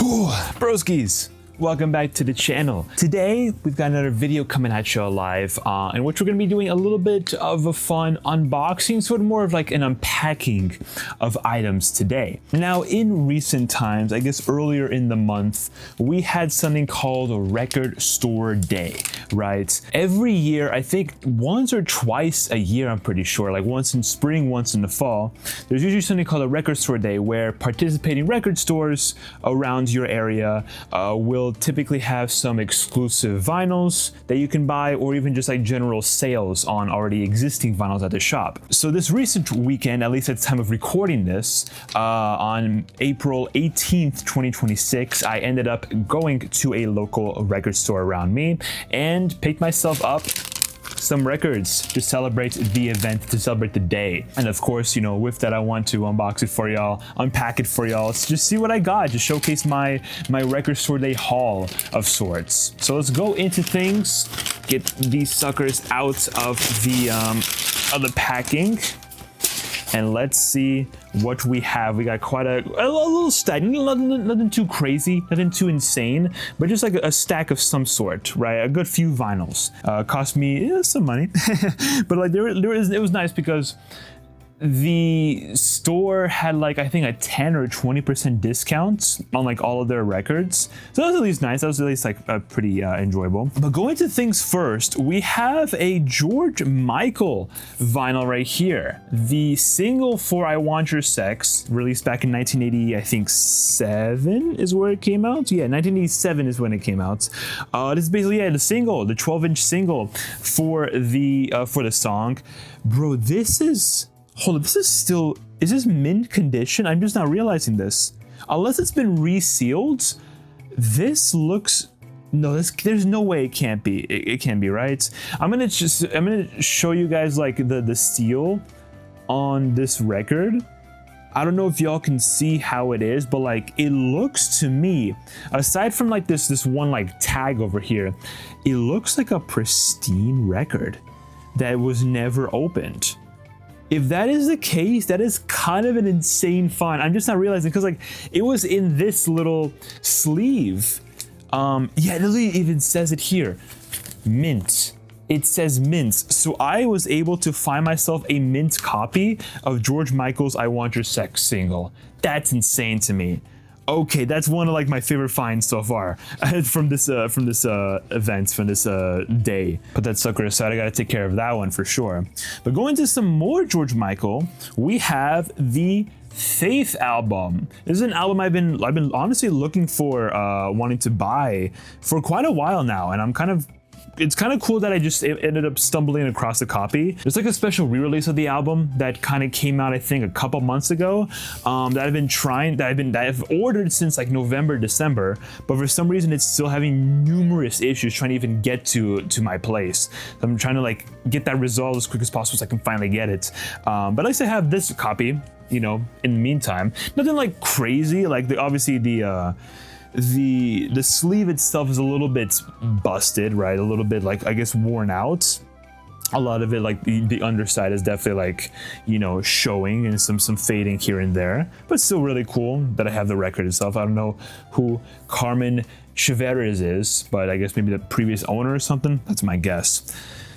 Whew, broskies. Welcome back to the channel. Today, we've got another video coming at you live in which we're going to be doing a little bit of a fun unboxing, sort of more of like an unpacking of items today. Now, in recent times, I guess earlier in the month, we had something called a Record Store Day, right? Every year, I think once or twice a year, I'm pretty sure, like once in spring, once in the fall, there's usually something called a Record Store Day where participating record stores around your area will typically have some exclusive vinyls that you can buy, or even just like general sales on already existing vinyls at the shop. So this recent weekend, at least at the time of recording this, on April 18th, 2026, I ended up going to a local record store around me and picked myself up some records to celebrate the event, to celebrate the day. And of course, you know, with that, I want to unbox it for y'all, unpack it for y'all, just see what I got, just showcase my Record Store Day haul of sorts. So let's go into things, get these suckers out of the packing, and let's see what we have. We got quite a little stack, nothing too crazy, nothing too insane, but just like a stack of some sort, right? A good few vinyls. Cost me some money, but like it was nice because the store had like, I think a 10 or 20% discount on like all of their records. So that was at least nice. That was at least like pretty enjoyable. But going to things first, we have a George Michael vinyl right here. The single for I Want Your Sex, released back in 1980, I think 7 is where it came out. Yeah, 1987 is when it came out. This is basically, the single, the 12-inch single for the song. Bro, this is... Hold up, this is still, is this mint condition? I'm just not realizing this. Unless it's been resealed, this looks, no, there's no way it can't be. It can't be, right? I'm gonna show you guys like the seal on this record. I don't know if y'all can see how it is, but like it looks to me, aside from like this one like tag over here, it looks like a pristine record that was never opened. If that is the case, that is kind of an insane find. I'm just not realizing, because like it was in this little sleeve. Yeah, it literally even says it here, mint. It says mint. So I was able to find myself a mint copy of George Michael's I Want Your Sex single. That's insane to me. Okay, that's one of like my favorite finds so far from this event, from this day. Put that sucker aside, I gotta take care of that one for sure. But going to some more George Michael, we have the Faith album. This is an album I've been honestly looking for, wanting to buy for quite a while now, and it's kind of cool that I just ended up stumbling across a copy. There's like a special re-release of the album that kind of came out, I think, a couple months ago, that I've ordered since like November, December, but for some reason it's still having numerous issues trying to even get to my place. So I'm trying to like get that resolved as quick as possible so I can finally get it. But at least I have this copy, you know, in the meantime. Nothing like crazy, like obviously the sleeve itself is a little bit busted, right? A little bit like, I guess, worn out. A lot of it, like the underside is definitely like, you know, showing, and some fading here and there, but still really cool that I have the record itself. I don't know who Carmen Chiverez is, but I guess maybe the previous owner or something. That's my guess.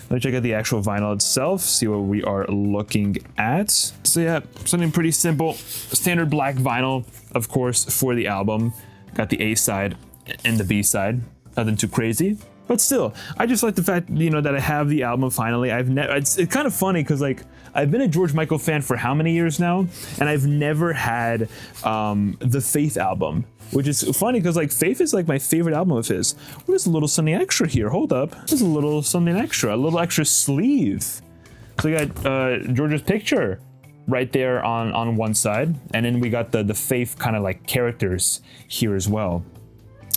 Let me check out the actual vinyl itself, see what we are looking at. So yeah, something pretty simple. Standard black vinyl, of course, for the album. Got the A side and the B side, nothing too crazy, but still, I just like the fact, you know, that I have the album finally. It's kind of funny because like I've been a George Michael fan for how many years now, and I've never had the Faith album, which is funny because like Faith is like my favorite album of his. There's a little something extra here. Hold up, there's a little something extra, a little extra sleeve. So we got George's picture right there on one side, and then we got the Faith kind of like characters here as well.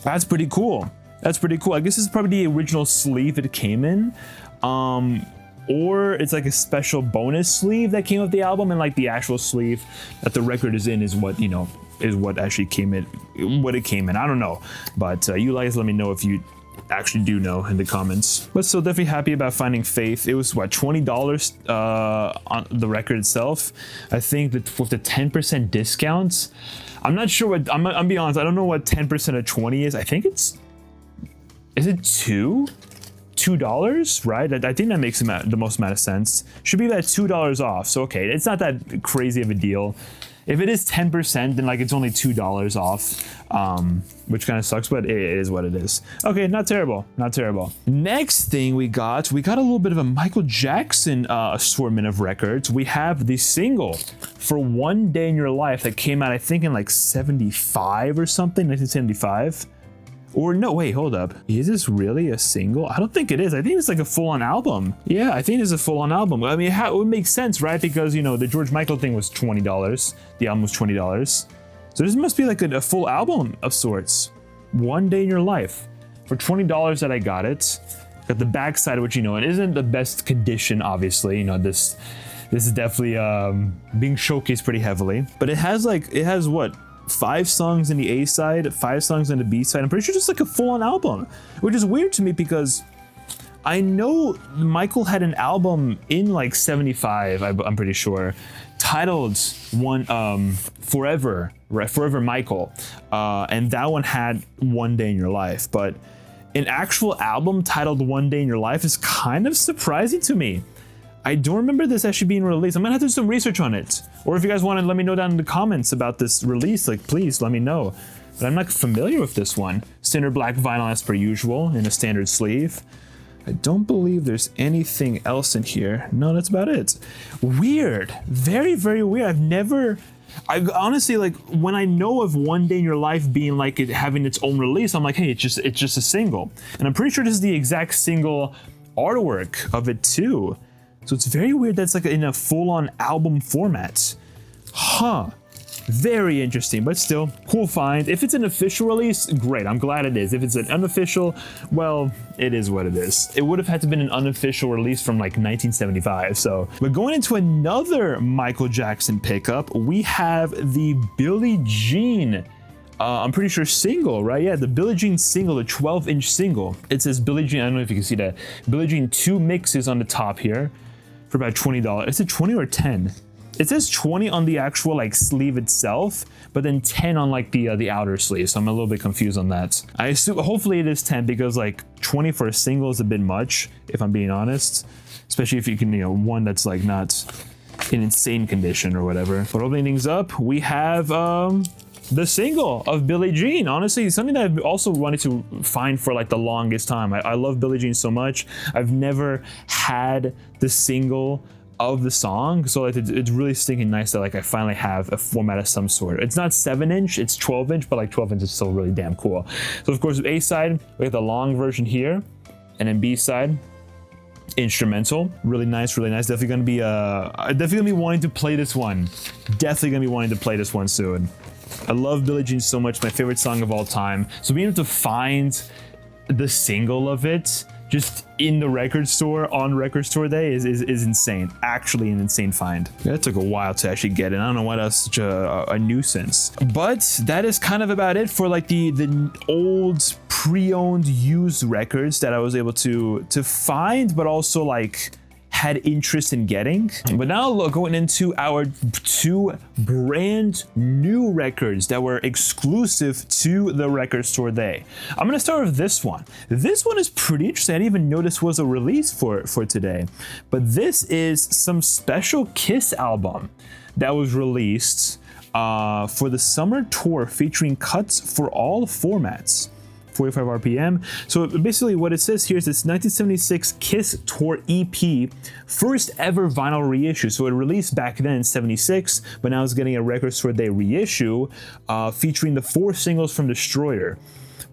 That's pretty cool. That's pretty cool. I guess this is probably the original sleeve it came in, or it's like a special bonus sleeve that came with the album, and like the actual sleeve that the record is in is what, you know, is what actually came in, what it came in. I don't know, but you guys let me know if you actually do know in the comments. But still definitely happy about finding Faith. It was what, $20 on the record itself. I think that with the 10% discounts, I'm not sure what, I'm being honest, I don't know what 10% of 20 is. I think is it $2, right? I think that makes the most amount of sense. Should be about $2 off. So okay, it's not that crazy of a deal. If it is 10%, then like it's only $2 off, which kind of sucks, but it is what it is. Okay, not terrible, not terrible. Next thing we got a little bit of a Michael Jackson assortment of records. We have the single for One Day in Your Life that came out, I think, in like 75 or something, 1975. Or no, wait, hold up. Is this really a single? I don't think it is. I think it's like a full-on album. Yeah, I think it's a full-on album. I mean, it would make sense, right? Because, you know, the George Michael thing was $20. The album was $20. So this must be like a full album of sorts. One Day in Your Life. For $20 that I got it. Got the backside, which, you know, it isn't the best condition, obviously. You know, this is definitely being showcased pretty heavily. But it has what? 5 songs in the A side, 5 songs on the B side. I'm pretty sure it's like a full-on album, which is weird to me because I know Michael had an album in like 75, I'm pretty sure, titled Forever, right? Forever Michael, and that one had One Day in Your Life. But an actual album titled One Day in Your Life is kind of surprising to me. I don't remember this actually being released. I'm gonna have to do some research on it. Or if you guys want to let me know down in the comments about this release, like please let me know. But I'm not familiar with this one. Standard black vinyl as per usual in a standard sleeve. I don't believe there's anything else in here. No, that's about it. Weird, very, very weird. I honestly, like, when I know of One Day in Your Life being like it having its own release, I'm like, hey, it's just a single. And I'm pretty sure this is the exact single artwork of it too. So it's very weird that's like in a full-on album format. Huh. Very interesting, but still, cool find. If it's an official release, great. I'm glad it is. If it's an unofficial, well, it is what it is. It would have had to been an unofficial release from like 1975. So, but going into another Michael Jackson pickup, we have the Billie Jean. I'm pretty sure single, right? Yeah, the Billie Jean single, the 12-inch single. It says Billie Jean, I don't know if you can see that. Billie Jean 2 mixes on the top here for about $20. Is it 20 or 10? It says 20 on the actual like sleeve itself, but then 10 on like the outer sleeve. So I'm a little bit confused on that. I assume, hopefully it is 10 because like 20 for a single is a bit much, if I'm being honest. Especially if you can, you know, one that's like not in insane condition or whatever. But opening things up, we have the single of Billie Jean. Honestly, something that I've also wanted to find for like the longest time. I love Billie Jean so much. I've never had the single of the song, so like it's really stinking nice that like I finally have a format of some sort. It's not 7-inch, it's 12-inch, but like 12-inch is still really damn cool. So of course with A side, we have the long version here, and then B side, instrumental. Really nice, really nice. Definitely gonna be wanting to play this one. Definitely gonna be wanting to play this one soon. I love Billie Jean so much, my favorite song of all time. So being able to find the single of it just in the record store on record store day is insane. Actually an insane find. That took a while to actually get it. I don't know what else, such a nuisance. But that is kind of about it for like the old pre-owned used records that I was able to find, but also like had interest in getting. But now going into our 2 brand new records that were exclusive to the record store day. I'm gonna start with this one. This one is pretty interesting. I didn't even know this was a release for today. But this is some special Kiss album that was released for the summer tour featuring cuts for all formats. 45 RPM. So basically what it says here is this 1976 Kiss Tour EP, first ever vinyl reissue. So it released back then in 76, but now it's getting a record store day reissue featuring the 4 singles from Destroyer.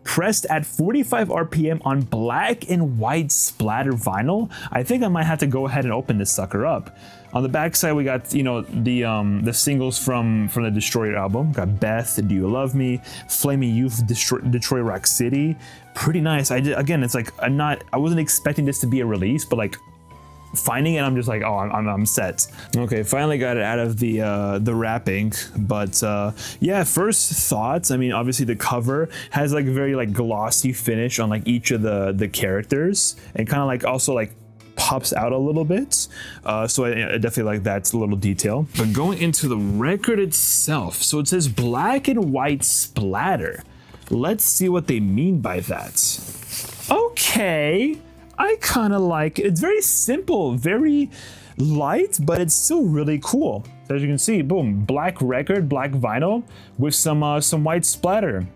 Pressed at 45 RPM on black and white splatter vinyl. I think I might have to go ahead and open this sucker up. On the back side, we got, you know, the singles from the Destroyer album. Got Beth, Do You Love Me, Flaming Youth, Detroit Rock City. Pretty nice. Again, it's like I wasn't expecting this to be a release, but like finding it, I'm just like, oh, I'm set. Okay, finally got it out of the wrapping, but yeah, first thoughts. I mean, obviously the cover has like a very like glossy finish on like each of the characters, and kind of like also like pops out a little bit. So I definitely like that little detail. But going into the record itself, so it says black and white splatter. Let's see what they mean by that. Okay, I kind of like it. It's very simple, very light, but it's still really cool. So as you can see, boom, black record, black vinyl with some white splatter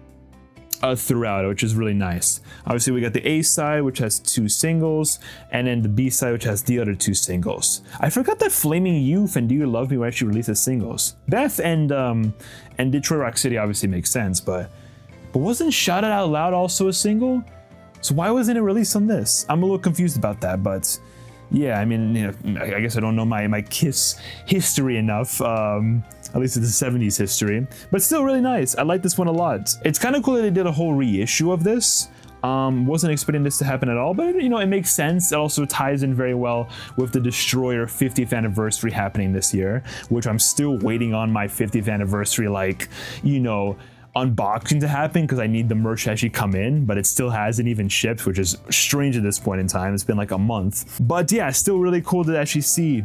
throughout, which is really nice. Obviously, we got the A side, which has 2 singles, and then the B side, which has the other 2 singles. I forgot that Flaming Youth and Do You Love Me were actually released as singles. Beth and Detroit Rock City obviously makes sense, but wasn't Shout It Out Loud also a single? So why wasn't it released on this? I'm a little confused about that, but yeah, I mean, you know, I guess I don't know my Kiss history enough, at least it's the 70s history, but still really nice. I like this one a lot. It's kind of cool that they did a whole reissue of this. Wasn't expecting this to happen at all, but you know, it makes sense. It also ties in very well with the Destroyer 50th anniversary happening this year, which I'm still waiting on my 50th anniversary, like, you know, unboxing to happen because I need the merch to actually come in, but it still hasn't even shipped, which is strange at this point in time. It's been like a month, but yeah, still really cool to actually see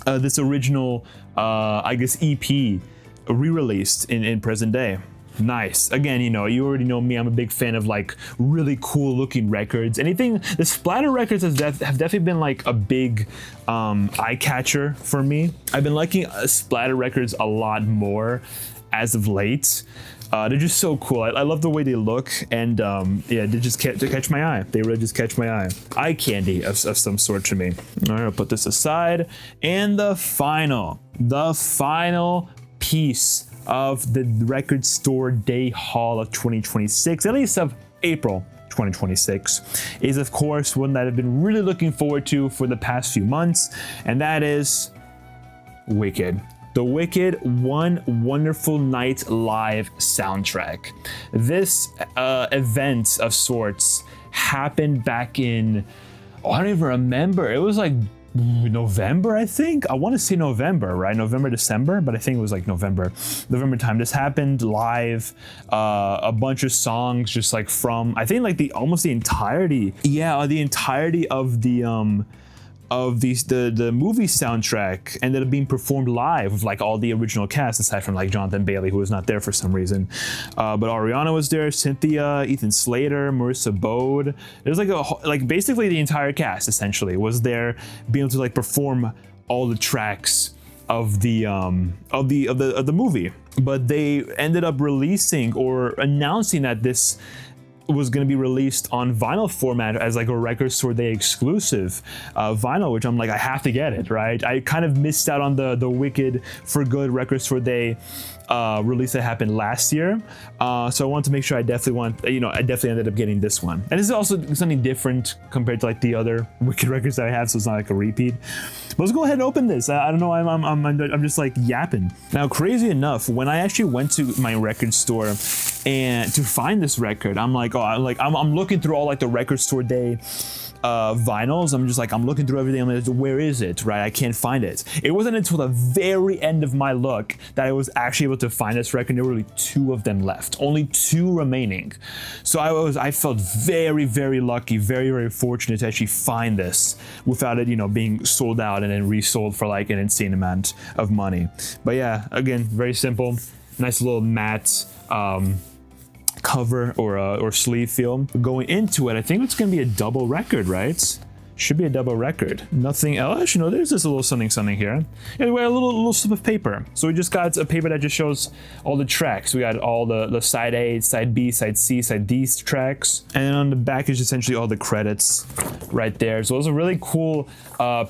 this original, I guess, EP re-released in present day. Nice. Again, you know, you already know me. I'm a big fan of like really cool looking records. Anything, the splatter records have definitely been like a big eye catcher for me. I've been liking splatter records a lot more as of late. They're just so cool. I love the way they look, and yeah, they just catch my eye. They really just catch my eye. Eye candy of some sort to me. All right, I'll put this aside. And the final piece of the Record Store Day Haul of 2026, at least of April 2026, is of course one that I've been really looking forward to for the past few months, and that is Wicked. The Wicked One Wonderful Night Live soundtrack. This event of sorts happened back in, I don't even remember. It was like November, I think. I want to say November, right? November, December, but I think it was like November time. This happened live. A bunch of songs just like from, I think like the entirety of the movie soundtrack ended up being performed live with like all the original cast, aside from like Jonathan Bailey, who was not there for some reason. But Ariana was there, Cynthia, Ethan Slater, Marissa Bode. It was like basically the entire cast essentially was there, being able to like perform all the tracks of the movie. But they ended up releasing or announcing that this was going to be released on vinyl format as like a Record Store Day exclusive vinyl, which I'm like, I have to get it, right? I kind of missed out on the Wicked for Good Record Store Day release that happened last year, so I wanted to make sure I definitely ended up getting this one. And this is also something different compared to like the other Wicked records that I have, so it's not like a repeat. But let's go ahead and open this. I don't know, I'm just like yapping. Now, crazy enough, when I actually went to my record store and to find this record, I'm like, I'm looking through all like the Record Store Day vinyls. I'm looking through everything. I'm like, where is it? Right? I can't find it. It wasn't until the very end of my look that I was actually able to find this record. There were only 2 of them left, only 2 remaining. So I felt very, very lucky, very, very fortunate to actually find this without it, being sold out and then resold for like an insane amount of money. But yeah, again, very simple, nice little matte cover or sleeve feel. Going into it, I think it's gonna be a double record, right? Should be a double record. Nothing else. There's just a little something here. Anyway, a little slip of paper. So we just got a paper that just shows all the tracks. We got all the side A, side B, side C, side D tracks. And then on the back is essentially all the credits right there. So it was a really cool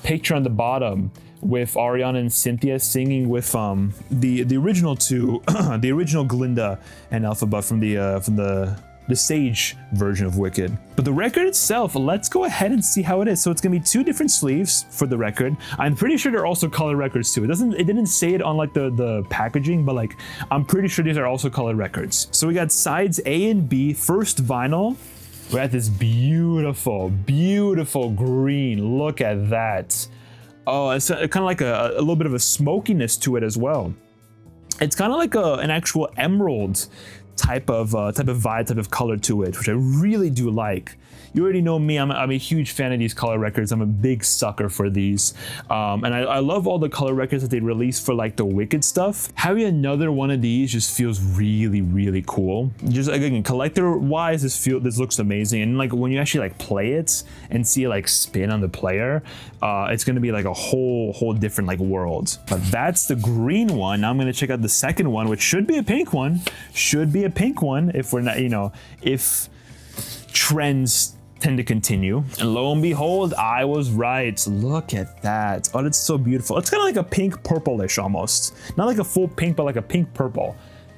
picture on the bottom with Ariana and Cynthia singing with the original 2, the original Glinda and Elphaba from the stage version of Wicked. But the record itself, let's go ahead and see how it is. So it's gonna be 2 different sleeves for the record. I'm pretty sure they're also color records too. It didn't say it on like the packaging, but like I'm pretty sure these are also color records. So we got sides A and B, first vinyl. We got this beautiful, beautiful green. Look at that. Oh, it's kind of like a little bit of a smokiness to it as well. It's kind of like an actual emerald type of vibe, type of color to it, which I really do like. You already know me, I'm a huge fan of these color records. I'm a big sucker for these. And I love all the color records that they release for like the Wicked stuff. Having another one of these just feels really, really cool. Just again, collector wise, this looks amazing. And like when you actually like play it and see it like spin on the player, it's gonna be like a whole different like world. But that's the green one. Now I'm gonna check out the second one, which should be a pink one. Should be a pink one if we're not, you know, if trends tend to continue. And lo and behold, I was right. Look at that. Oh, that's so beautiful. It's kind of like a pink purplish almost. Not like a full pink, but like a pink purple.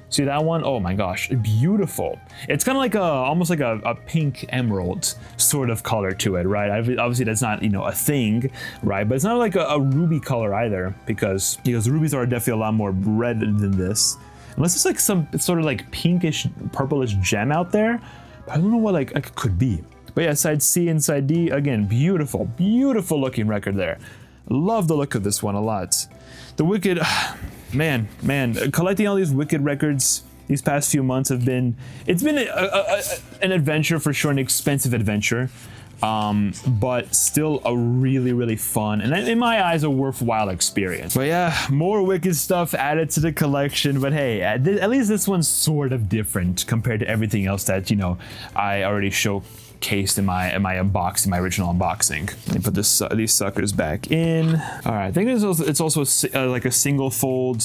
See that one? Oh my gosh, beautiful. It's kind of like almost like a pink emerald sort of color to it, right? Obviously that's not, you know, a thing, right? But it's not like a ruby color either, because rubies are definitely a lot more red than this. Unless it's like some sort of like pinkish, purplish gem out there. But I don't know what like it could be. But yeah, side C and side D, again, beautiful, beautiful looking record there. Love the look of this one a lot. The Wicked, man, collecting all these Wicked records these past few months it's been an adventure for sure, an expensive adventure. But still a really, really fun and in my eyes a worthwhile experience. But yeah, more Wicked stuff added to the collection. But hey, at least this one's sort of different compared to everything else that, you know, I already showcased in my unboxing, my original unboxing. Let me put these suckers back in. All right, I think it's also like a single fold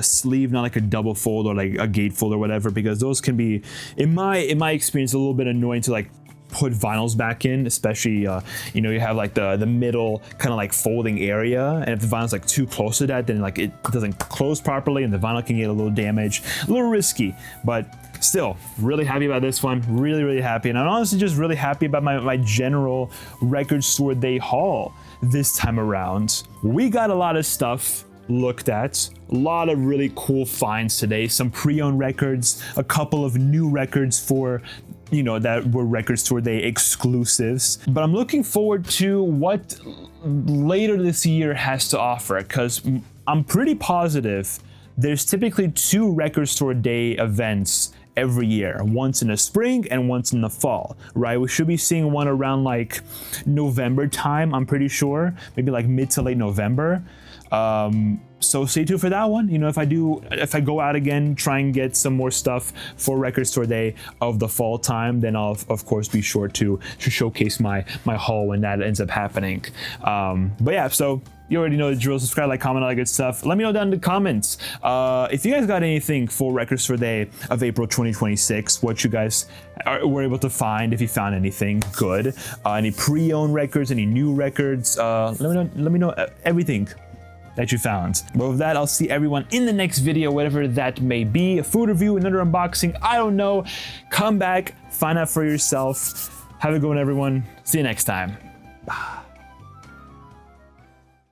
sleeve, not like a double fold or like a gatefold or whatever, because those can be, in my experience, a little bit annoying to like put vinyls back in, especially you know, you have like the middle kind of like folding area, and if the vinyl's like too close to that, then like it doesn't close properly and the vinyl can get a little damaged. A little risky, but still really happy about this one. Really happy. And I'm honestly just really happy about my general record store day haul this time around. We got a lot of stuff looked at, a lot of really cool finds today, some pre-owned records, a couple of new records for, you know, that were Record Store Day exclusives. But I'm looking forward to what later this year has to offer, because I'm pretty positive there's typically 2 Record Store Day events every year, once in the spring and once in the fall, right? We should be seeing one around like November time, I'm pretty sure, maybe like mid to late November. So stay tuned for that one. You know, if I go out again, try and get some more stuff for Record Store Day of the fall time, then I'll of course be sure to showcase my haul when that ends up happening. But yeah, so you already know the drill. Subscribe, like, comment, all that good stuff. Let me know down in the comments if you guys got anything for Record Store Day of April 2026, what you guys were able to find, if you found anything good, any pre-owned records, any new records. Let me know everything that you found. But with that, I'll see everyone in the next video, whatever that may be. A food review, another unboxing, I don't know. Come back, find out for yourself. Have a good one, everyone. See you next time. Bye.